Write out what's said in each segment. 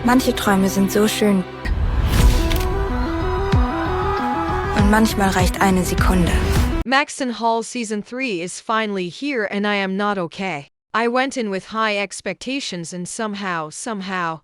Manche Träume sind so schön. Und manchmal reicht eine Sekunde. Maxton Hall Season 3 is finally here and I am not okay. I went in with high expectations and somehow,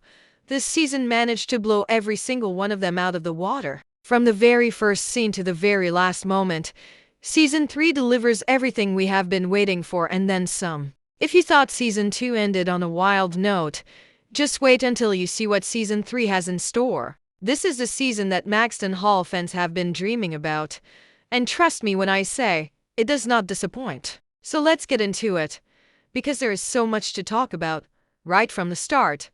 this season managed to blow every single one of them out of the water. From the very first scene to the very last moment, Season 3 delivers everything we have been waiting for and then some. If you thought Season 2 ended on a wild note, just wait until you see what Season 3 has in store. This is the season that Maxton Hall fans have been dreaming about. And trust me when I say, it does not disappoint. So let's get into it, because there is so much to talk about, right from the start.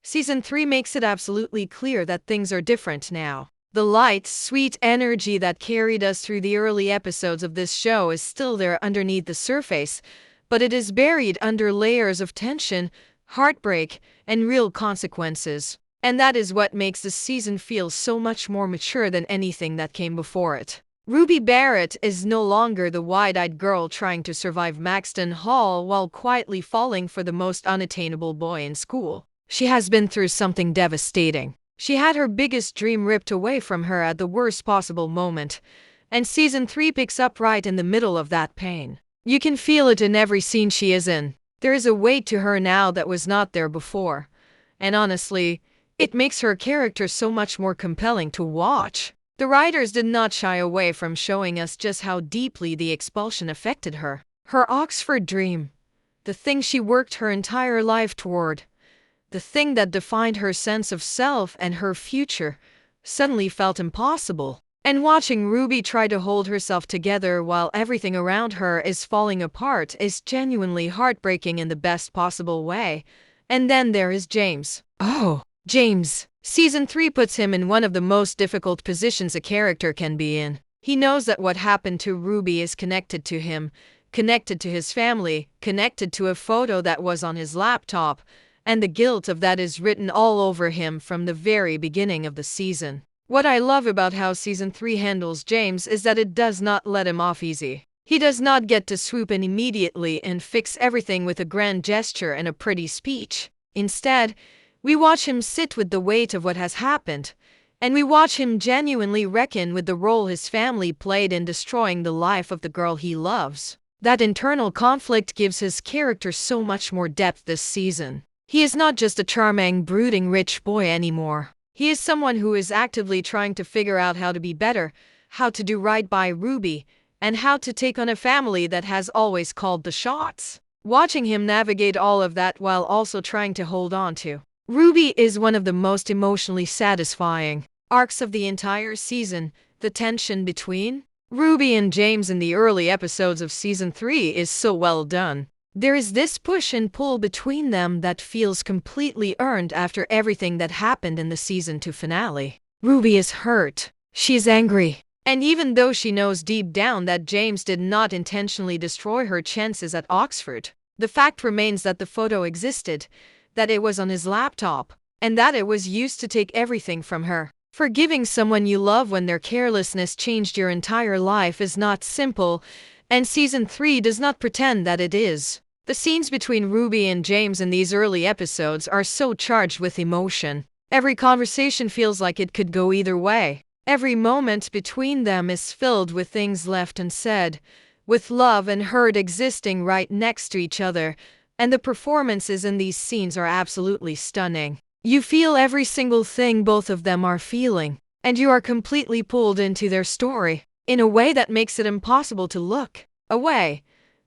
Season 3 makes it absolutely clear that things are different now. The light, sweet energy that carried us through the early episodes of this show is still there underneath the surface, but it is buried under layers of tension, heartbreak, and real consequences. And that is what makes this season feel so much more mature than anything that came before it. Ruby Barrett is no longer the wide-eyed girl trying to survive Maxton Hall while quietly falling for the most unattainable boy in school. She has been through something devastating. She had her biggest dream ripped away from her at the worst possible moment, and Season 3 picks up right in the middle of that pain. You can feel it in every scene she is in. There is a weight to her now that was not there before. And honestly, it makes her character so much more compelling to watch. The writers did not shy away from showing us just how deeply the expulsion affected her. Her Oxford dream, the thing she worked her entire life toward, the thing that defined her sense of self and her future, suddenly felt impossible. And watching Ruby try to hold herself together while everything around her is falling apart is genuinely heartbreaking in the best possible way. And then there is James. Oh, James. Season 3 puts him in one of the most difficult positions a character can be in. He knows that what happened to Ruby is connected to him, connected to his family, connected to a photo that was on his laptop, and the guilt of that is written all over him from the very beginning of the season. What I love about how Season 3 handles James is that it does not let him off easy. He does not get to swoop in immediately and fix everything with a grand gesture and a pretty speech. Instead, we watch him sit with the weight of what has happened, and we watch him genuinely reckon with the role his family played in destroying the life of the girl he loves. That internal conflict gives his character so much more depth this season. He is not just a charming, brooding rich boy anymore. He is someone who is actively trying to figure out how to be better, how to do right by Ruby, and how to take on a family that has always called the shots. Watching him navigate all of that while also trying to hold on to Ruby is one of the most emotionally satisfying arcs of the entire season. The tension between Ruby and James in the early episodes of Season 3 is so well done. There is this push and pull between them that feels completely earned after everything that happened in the season 2 finale. Ruby is hurt. She is angry. And even though she knows deep down that James did not intentionally destroy her chances at Oxford, the fact remains that the photo existed, that it was on his laptop, and that it was used to take everything from her. Forgiving someone you love when their carelessness changed your entire life is not simple, and Season 3 does not pretend that it is. The scenes between Ruby and James in these early episodes are so charged with emotion. Every conversation feels like it could go either way. Every moment between them is filled with things left unsaid, with love and hurt existing right next to each other, and the performances in these scenes are absolutely stunning. You feel every single thing both of them are feeling, and you are completely pulled into their story, in a way that makes it impossible to look away.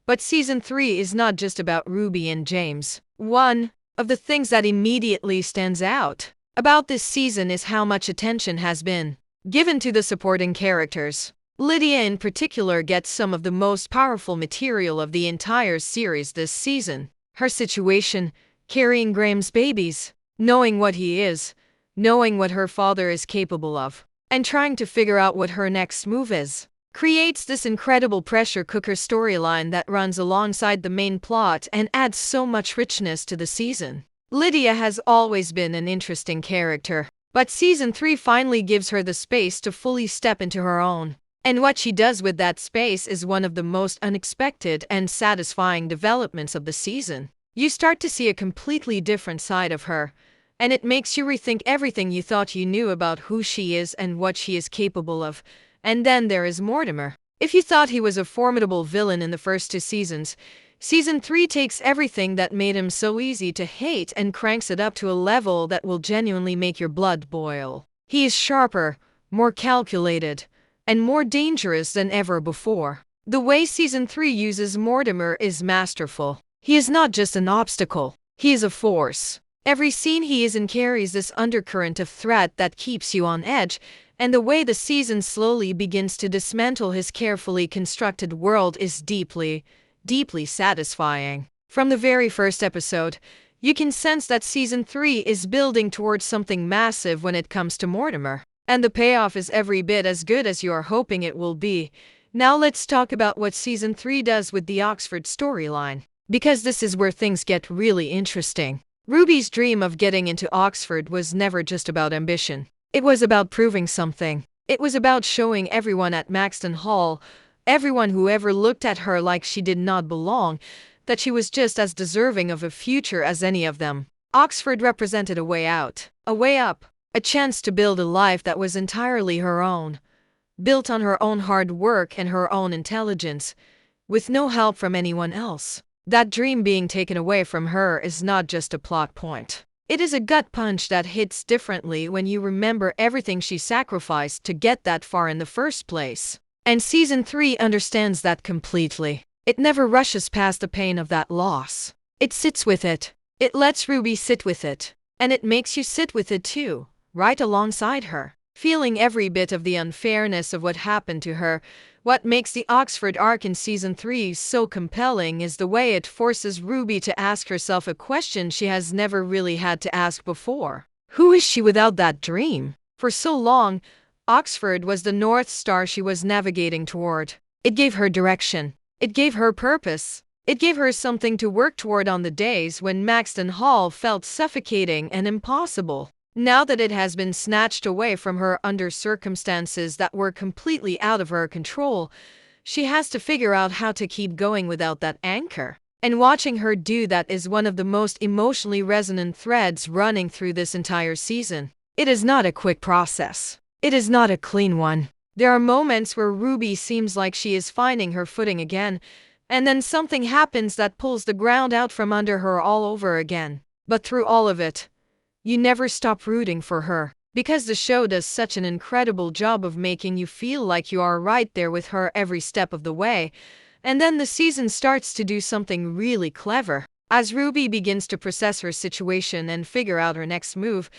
But Season 3 is not just about Ruby and James. One of the things that immediately stands out about this season is how much attention has been given to the supporting characters. Lydia in particular gets some of the most powerful material of the entire series this season. Her situation, carrying Graham's babies, knowing what he is, knowing what her father is capable of, and trying to figure out what her next move is, creates this incredible pressure cooker storyline that runs alongside the main plot and adds so much richness to the season. Lydia has always been an interesting character, but Season 3 finally gives her the space to fully step into her own. And what she does with that space is one of the most unexpected and satisfying developments of the season. You start to see a completely different side of her, and it makes you rethink everything you thought you knew about who she is and what she is capable of. And then there is Mortimer. If you thought he was a formidable villain in the first 2 seasons, Season 3 takes everything that made him so easy to hate and cranks it up to a level that will genuinely make your blood boil. He is sharper, more calculated, and more dangerous than ever before. The way Season 3 uses Mortimer is masterful. He is not just an obstacle, he is a force. Every scene he is in carries this undercurrent of threat that keeps you on edge, and the way the season slowly begins to dismantle his carefully constructed world is deeply, deeply satisfying. From the very first episode, you can sense that Season 3 is building towards something massive when it comes to Mortimer. And the payoff is every bit as good as you are hoping it will be. Now let's talk about what Season 3 does with the Oxford storyline, because this is where things get really interesting. Ruby's dream of getting into Oxford was never just about ambition. It was about proving something. It was about showing everyone at Maxton Hall, everyone who ever looked at her like she did not belong, that she was just as deserving of a future as any of them. Oxford represented a way out, a way up, a chance to build a life that was entirely her own, built on her own hard work and her own intelligence, with no help from anyone else. That dream being taken away from her is not just a plot point. It is a gut punch that hits differently when you remember everything she sacrificed to get that far in the first place. And Season 3 understands that completely. It never rushes past the pain of that loss. It sits with it. It lets Ruby sit with it. And it makes you sit with it too, right alongside her, feeling every bit of the unfairness of what happened to her. What makes the Oxford arc in Season 3 so compelling is the way it forces Ruby to ask herself a question she has never really had to ask before. Who is she without that dream? For so long, Oxford was the North Star she was navigating toward. It gave her direction. It gave her purpose. It gave her something to work toward on the days when Maxton Hall felt suffocating and impossible. Now that it has been snatched away from her under circumstances that were completely out of her control, she has to figure out how to keep going without that anchor. And watching her do that is one of the most emotionally resonant threads running through this entire season. It is not a quick process. It is not a clean one. There are moments where Ruby seems like she is finding her footing again, and then something happens that pulls the ground out from under her all over again. But through all of it, you never stop rooting for her, because the show does such an incredible job of making you feel like you are right there with her every step of the way. And then the season starts to do something really clever. As Ruby begins to process her situation and figure out her next move,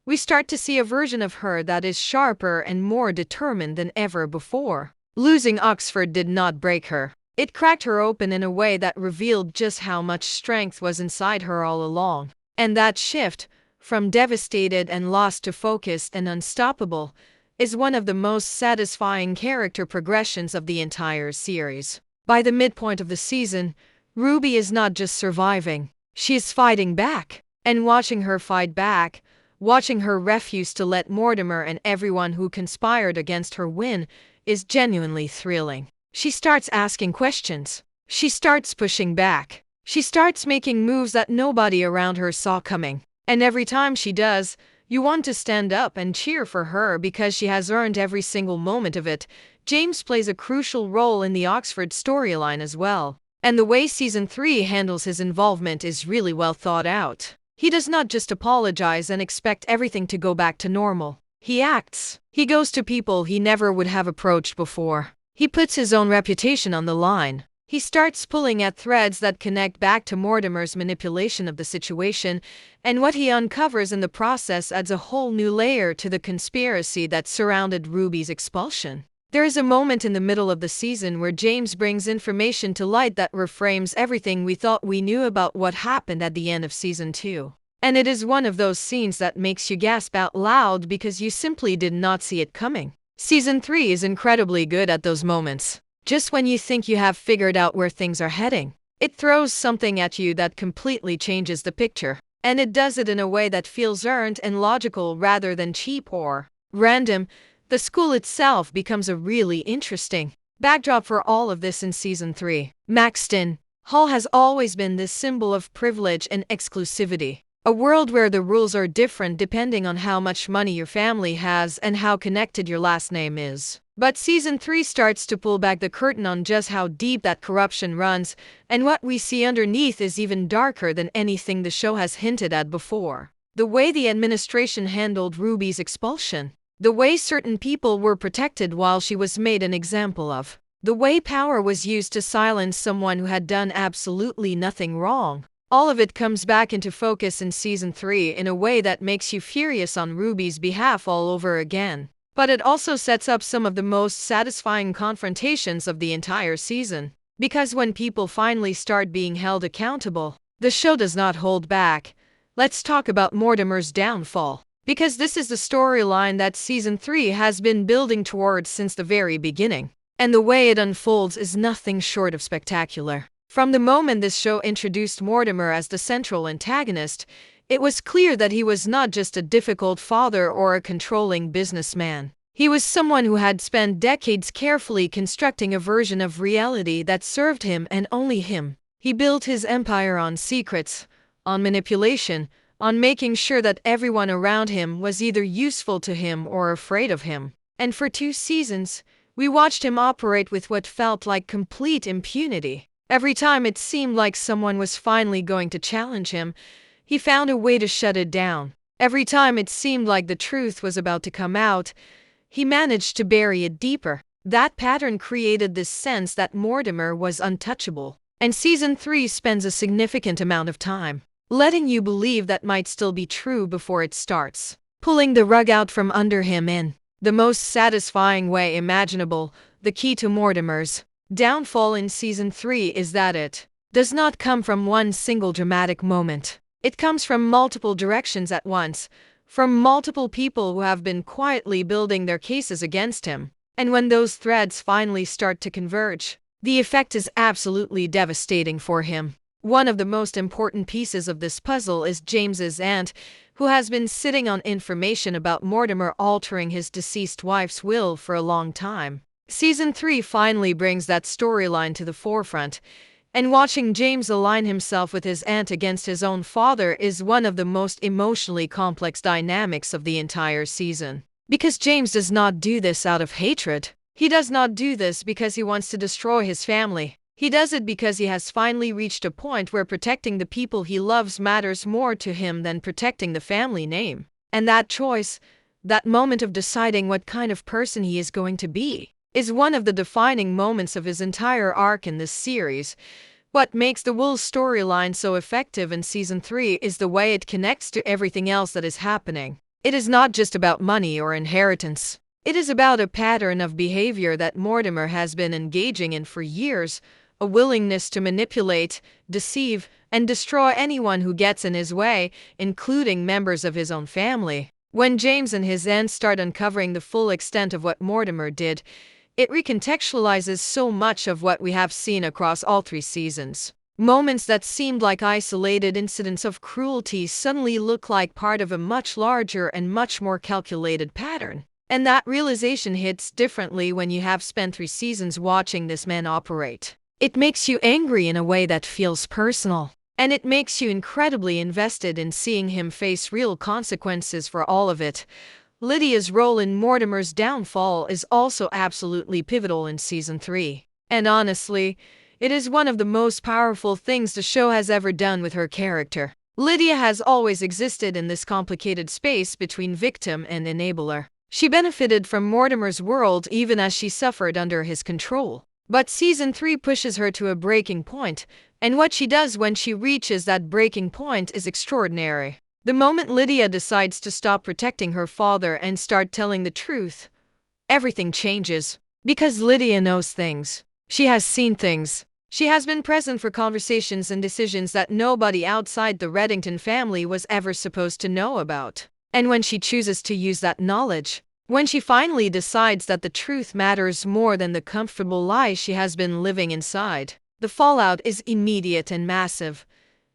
we start to see a version of her that is sharper and more determined than ever before. Losing Oxford did not break her. It cracked her open in a way that revealed just how much strength was inside her all along. And that shift, from devastated and lost to focused and unstoppable, is one of the most satisfying character progressions of the entire series. By the midpoint of the season, Ruby is not just surviving, she is fighting back. And watching her fight back, watching her refuse to let Mortimer and everyone who conspired against her win, is genuinely thrilling. She starts asking questions. She starts pushing back. She starts making moves that nobody around her saw coming. And every time she does, you want to stand up and cheer for her because she has earned every single moment of it. James plays a crucial role in the Oxford storyline as well. And the way Season 3 handles his involvement is really well thought out. He does not just apologize and expect everything to go back to normal. He acts. He goes to people he never would have approached before. He puts his own reputation on the line. He starts pulling at threads that connect back to Mortimer's manipulation of the situation, and what he uncovers in the process adds a whole new layer to the conspiracy that surrounded Ruby's expulsion. There is a moment in the middle of the season where James brings information to light that reframes everything we thought we knew about what happened at the end of Season 2. And it is one of those scenes that makes you gasp out loud because you simply did not see it coming. Season 3 is incredibly good at those moments. Just when you think you have figured out where things are heading, it throws something at you that completely changes the picture. And it does it in a way that feels earned and logical rather than cheap or random. The school itself becomes a really interesting backdrop for all of this in Season 3. Maxton Hall has always been this symbol of privilege and exclusivity. A world where the rules are different depending on how much money your family has and how connected your last name is. But season 3 starts to pull back the curtain on just how deep that corruption runs, and what we see underneath is even darker than anything the show has hinted at before. The way the administration handled Ruby's expulsion, the way certain people were protected while she was made an example of, the way power was used to silence someone who had done absolutely nothing wrong. All of it comes back into focus in season 3 in a way that makes you furious on Ruby's behalf all over again. But it also sets up some of the most satisfying confrontations of the entire season. Because when people finally start being held accountable, the show does not hold back. Let's talk about Mortimer's downfall. Because this is the storyline that season 3 has been building towards since the very beginning. And the way it unfolds is nothing short of spectacular. From the moment this show introduced Mortimer as the central antagonist, it was clear that he was not just a difficult father or a controlling businessman. He was someone who had spent decades carefully constructing a version of reality that served him and only him. He built his empire on secrets, on manipulation, on making sure that everyone around him was either useful to him or afraid of him. And for 2 seasons, we watched him operate with what felt like complete impunity. Every time it seemed like someone was finally going to challenge him, he found a way to shut it down. Every time it seemed like the truth was about to come out, he managed to bury it deeper. That pattern created this sense that Mortimer was untouchable. And season 3 spends a significant amount of time letting you believe that might still be true before it starts, pulling the rug out from under him in the most satisfying way imaginable. The key to Mortimer's downfall in season 3 is that it does not come from one single dramatic moment. It comes from multiple directions at once, from multiple people who have been quietly building their cases against him. And when those threads finally start to converge, the effect is absolutely devastating for him. One of the most important pieces of this puzzle is James's aunt, who has been sitting on information about Mortimer altering his deceased wife's will for a long time. Season 3 finally brings that storyline to the forefront, and watching James align himself with his aunt against his own father is one of the most emotionally complex dynamics of the entire season. Because James does not do this out of hatred. He does not do this because he wants to destroy his family. He does it because he has finally reached a point where protecting the people he loves matters more to him than protecting the family name. And that choice, that moment of deciding what kind of person he is going to be, is one of the defining moments of his entire arc in this series. What makes the Wolves storyline so effective in season 3 is the way it connects to everything else that is happening. It is not just about money or inheritance. It is about a pattern of behavior that Mortimer has been engaging in for years, a willingness to manipulate, deceive, and destroy anyone who gets in his way, including members of his own family. When James and his aunt start uncovering the full extent of what Mortimer did, it recontextualizes so much of what we have seen across all 3 seasons. Moments that seemed like isolated incidents of cruelty suddenly look like part of a much larger and much more calculated pattern. And that realization hits differently when you have spent 3 seasons watching this man operate. It makes you angry in a way that feels personal. And it makes you incredibly invested in seeing him face real consequences for all of it. Lydia's role in Mortimer's downfall is also absolutely pivotal in season 3. And honestly, it is one of the most powerful things the show has ever done with her character. Lydia has always existed in this complicated space between victim and enabler. She benefited from Mortimer's world even as she suffered under his control. But season 3 pushes her to a breaking point, and what she does when she reaches that breaking point is extraordinary. The moment Lydia decides to stop protecting her father and start telling the truth, everything changes. Because Lydia knows things. She has seen things. She has been present for conversations and decisions that nobody outside the Reddington family was ever supposed to know about. And when she chooses to use that knowledge, when she finally decides that the truth matters more than the comfortable lie she has been living inside, the fallout is immediate and massive.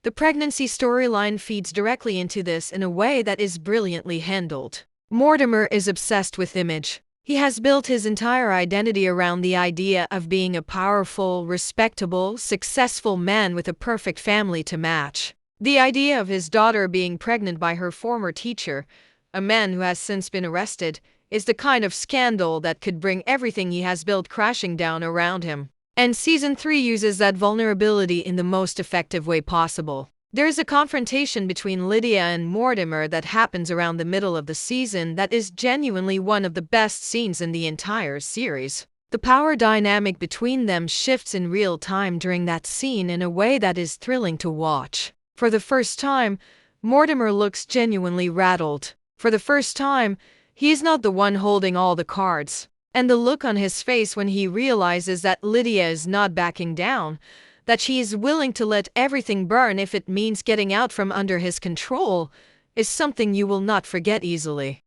The pregnancy storyline feeds directly into this in a way that is brilliantly handled. Mortimer is obsessed with image. He has built his entire identity around the idea of being a powerful, respectable, successful man with a perfect family to match. The idea of his daughter being pregnant by her former teacher, a man who has since been arrested, is the kind of scandal that could bring everything he has built crashing down around him. And season 3 uses that vulnerability in the most effective way possible. There is a confrontation between Lydia and Mortimer that happens around the middle of the season that is genuinely one of the best scenes in the entire series. The power dynamic between them shifts in real time during that scene in a way that is thrilling to watch. For the first time, Mortimer looks genuinely rattled. For the first time, he is not the one holding all the cards. And the look on his face when he realizes that Lydia is not backing down, that she is willing to let everything burn if it means getting out from under his control, is something you will not forget easily.